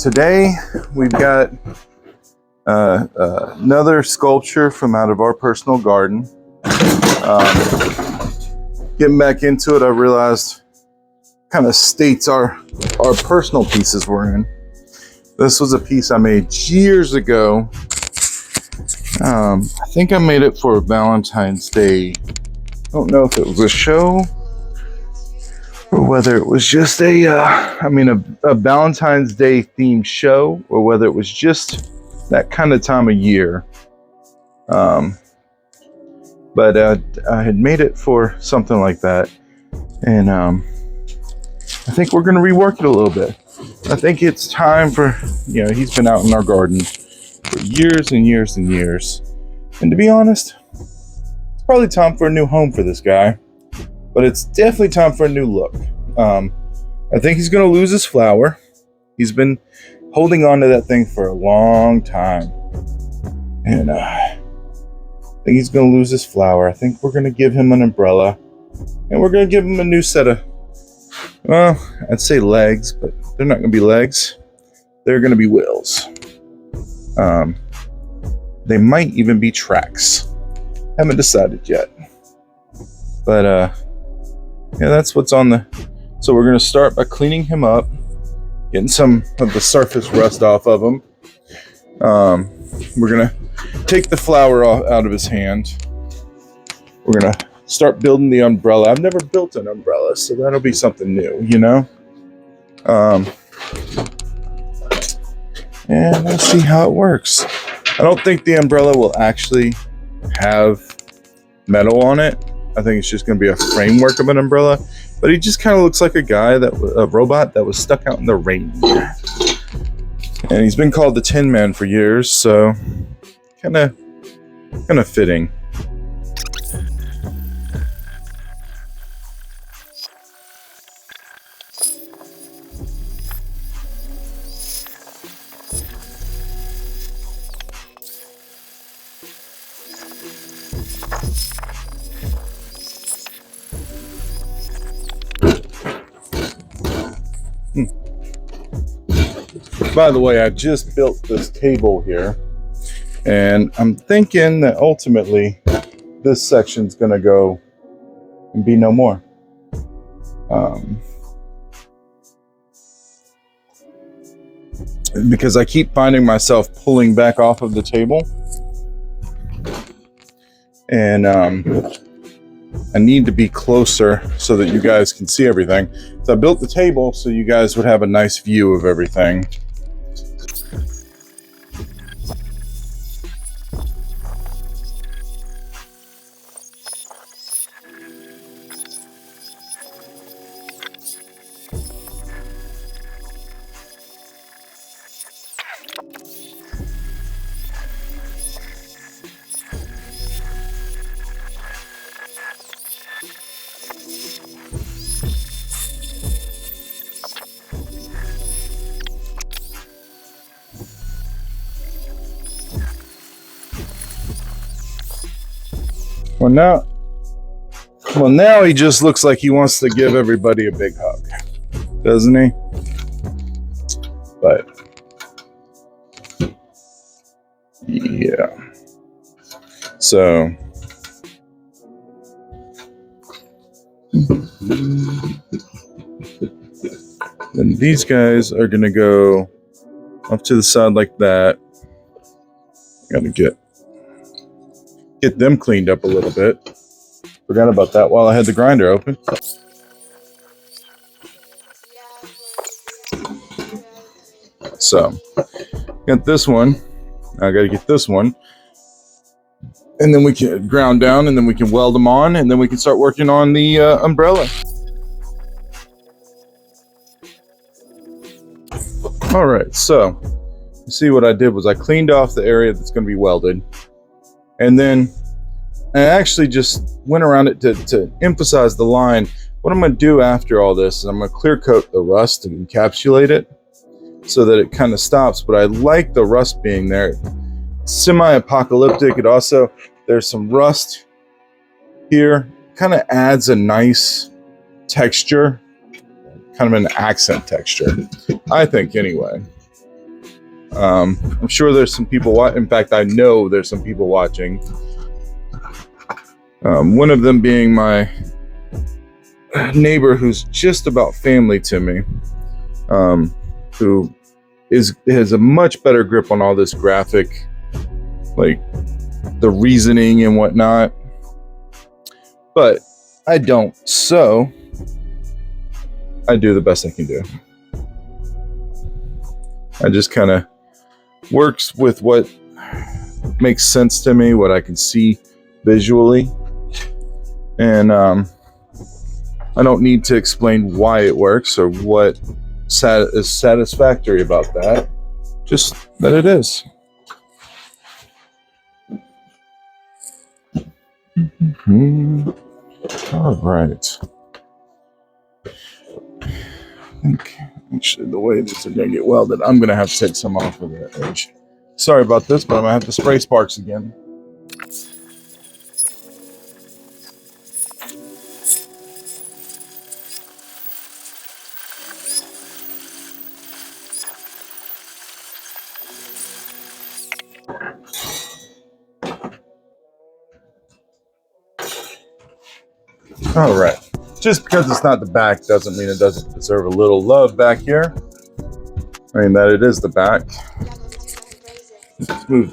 Today we've got another sculpture from out of our personal garden. Getting back into it, I realized kind of states our personal pieces we're in. This was a piece I made years ago. I think I made it for Valentine's Day. I don't know if it was a show or whether it was just a Valentine's Day themed show, or whether it was just that kind of time of year. But I had made it for something like that, and I think we're going to rework it a little bit. I think it's time for, he's been out in our garden for years and years and years, and to be honest, it's probably time for a new home for this guy. But it's definitely time for a new look. I think he's going to lose his flower. He's been holding on to that thing for a long time. And I think he's going to lose his flower. I think we're going to give him an umbrella. And we're going to give him a new set of, well, I'd say legs, but they're not going to be legs. They're going to be wheels. They might even be tracks. Haven't decided yet. But, yeah, that's what's on the... So we're going to start by cleaning him up, getting some of the surface rust off of him. We're going to take the flower out of his hand. We're going to start building the umbrella. I've never built an umbrella, so that'll be something new, And we'll see how it works. I don't think the umbrella will actually have metal on it. I think it's just going to be a framework of an umbrella, but he just kind of looks like a robot that was stuck out in the rain. And he's been called the Tin Man for years, so kind of fitting. By the way, I just built this table here, and I'm thinking that ultimately this section's gonna go and be no more. Because I keep finding myself pulling back off of the table, and I need to be closer so that you guys can see everything. So I built the table so you guys would have a nice view of everything. Well, now he just looks like he wants to give everybody a big hug, doesn't he? But yeah. So then these guys are gonna go off to the side like that. Gotta get them cleaned up a little bit. Forgot about that while I had the grinder open. So, got this one. I gotta get this one. And then we can ground down, and then we can weld them on, and then we can start working on the umbrella. All right, so you see what I did was I cleaned off the area that's gonna be welded. And then I actually just went around it to emphasize the line. What I'm going to do after all this is I'm going to clear coat the rust and encapsulate it so that it kind of stops. But I like the rust being there. It's semi-apocalyptic. It also, there's some rust here. Kind of adds a nice texture, kind of an accent texture, I think anyway. I'm sure there's some people in fact, I know there's some people watching. One of them being my neighbor who's just about family to me, who has a much better grip on all this graphic, like the reasoning and whatnot. But I don't, so I do the best I can do. I just kind of works with what makes sense to me, what I can see visually, and I don't need to explain why it works or what is satisfactory about that, just that it is. All right. I think actually the way these are going to get welded, I'm going to have to take some off of that edge. Sorry about this, but I'm going to have to spray sparks again. All right. Just because it's not the back doesn't mean it doesn't deserve a little love back here. I mean, that it is the back. Smooth.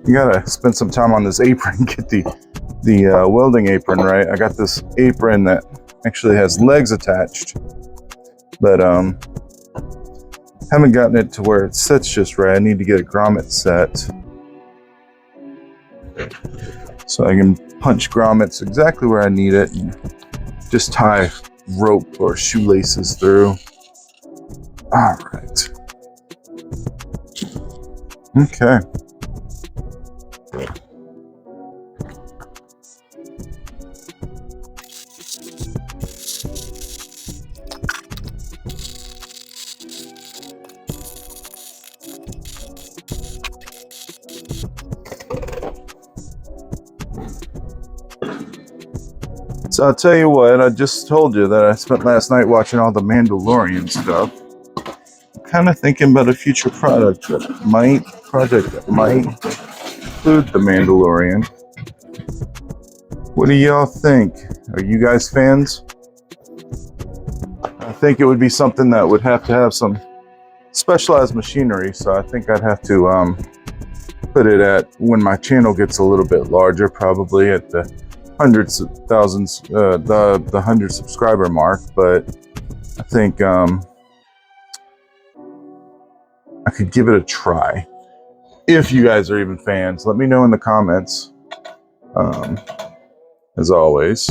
You gotta spend some time on this apron, get the welding apron right. I got this apron that actually has legs attached, but haven't gotten it to where it sits just right. I need to get a grommet set so I can punch grommets exactly where I need it and just tie rope or shoelaces through. All right. Okay. So I'll tell you what, I just told you that I spent last night watching all the Mandalorian stuff. I'm kind of thinking about a future project that might include the Mandalorian. What do y'all think? Are you guys fans? I think it would be something that would have to have some specialized machinery, so I think I'd have to put it at, when my channel gets a little bit larger, probably at the hundreds of thousands, the 100 subscriber mark. But I think I could give it a try. If you guys are even fans, let me know in the comments. As always.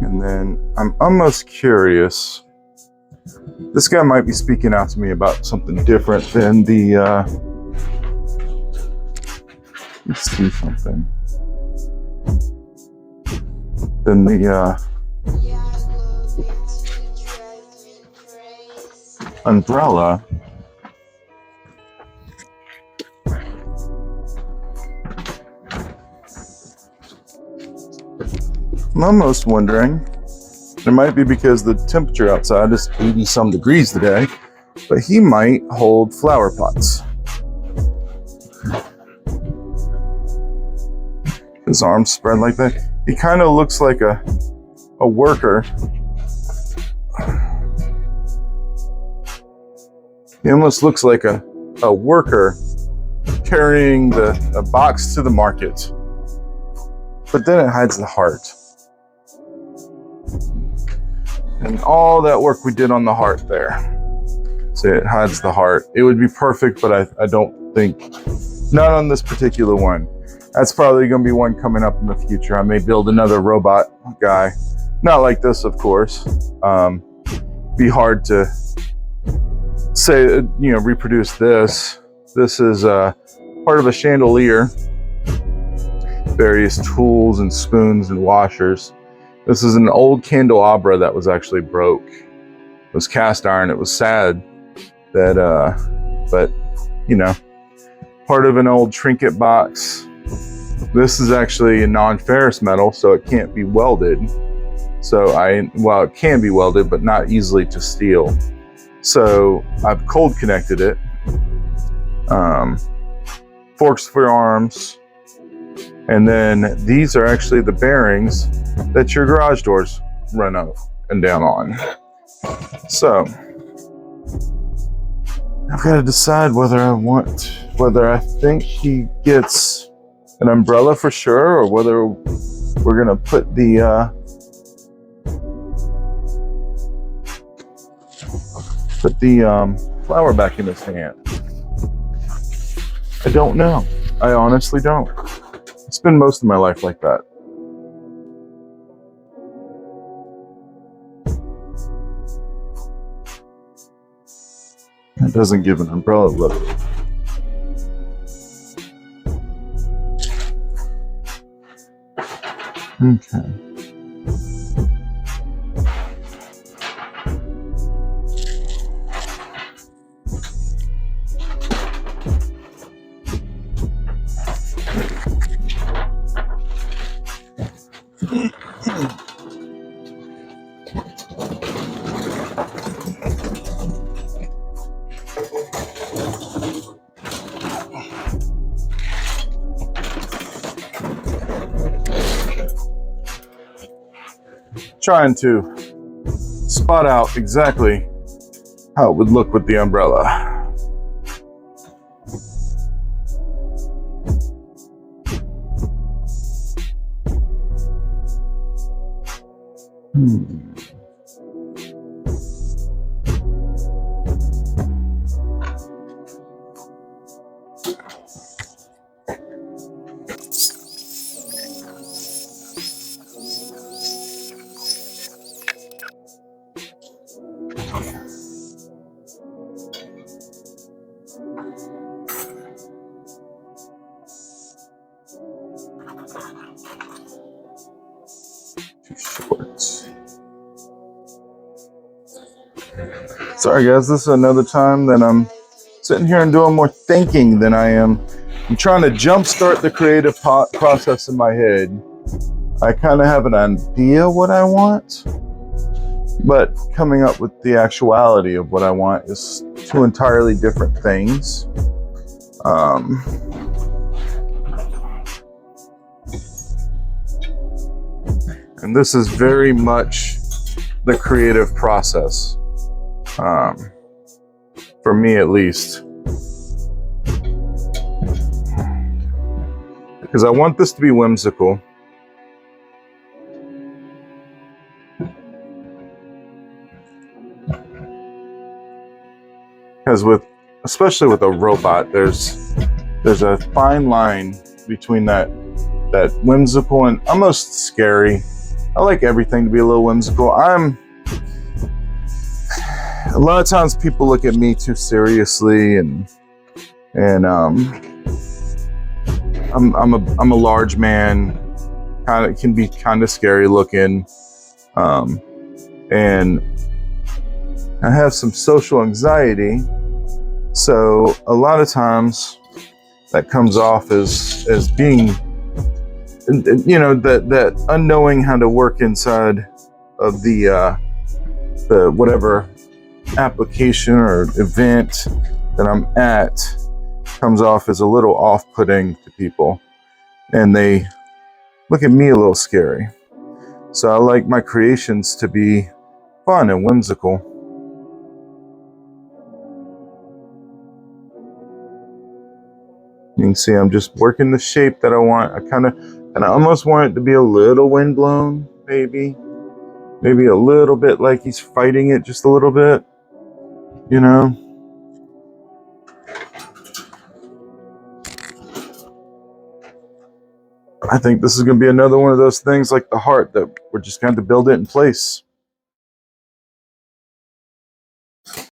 And then I'm almost curious. This guy might be speaking out to me about something different than the, let's see something. Than the, umbrella. I'm almost wondering, it might be because the temperature outside is 80 some degrees today, but he might hold flower pots. His arms spread like that. He kind of looks like a worker. He almost looks like a worker carrying a box to the market. But then it hides the heart. And all that work we did on the heart there. So it hides the heart. It would be perfect, but I don't think, not on this particular one. That's probably going to be one coming up in the future. I may build another robot guy. Not like this, of course. Be hard to say, reproduce this. This is part of a chandelier. Various tools and spoons and washers. This is an old candelabra that was actually broke. It was cast iron. It was sad that, but part of an old trinket box. This is actually a non-ferrous metal, so it can't be welded. So well, it can be welded, but not easily to steel. So I've cold connected it. Forks for arms. And then these are actually the bearings that your garage doors run up and down on. So I've got to decide whether I think he gets an umbrella for sure, or whether we're gonna put the flower back in his hand. I don't know. I honestly don't. I spend most of my life like that. It doesn't give an umbrella look. Okay. Trying to spot out exactly how it would look with the umbrella. Too short. Sorry guys, this is another time that I'm sitting here and doing more thinking than I am. I'm trying to jumpstart the creative process in my head. I kind of have an idea what I want, but coming up with the actuality of what I want is two entirely different things. And this is very much the creative process, for me at least. Because I want this to be whimsical. Because especially with a robot, there's a fine line between that whimsical and almost scary. I like everything to be a little whimsical. A lot of times people look at me too seriously, and I'm a large man, can be kind of scary looking, and I have some social anxiety, so a lot of times that comes off as being, you know, that unknowing how to work inside of the whatever application or event that I'm at comes off as a little off-putting to people, and they look at me a little scary. So I like my creations to be fun and whimsical. You can see I'm just working the shape that I want. I almost want it to be a little windblown, maybe a little bit like he's fighting it just a little bit, you know. I think this is going to be another one of those things like the heart that we're just going to build it in place.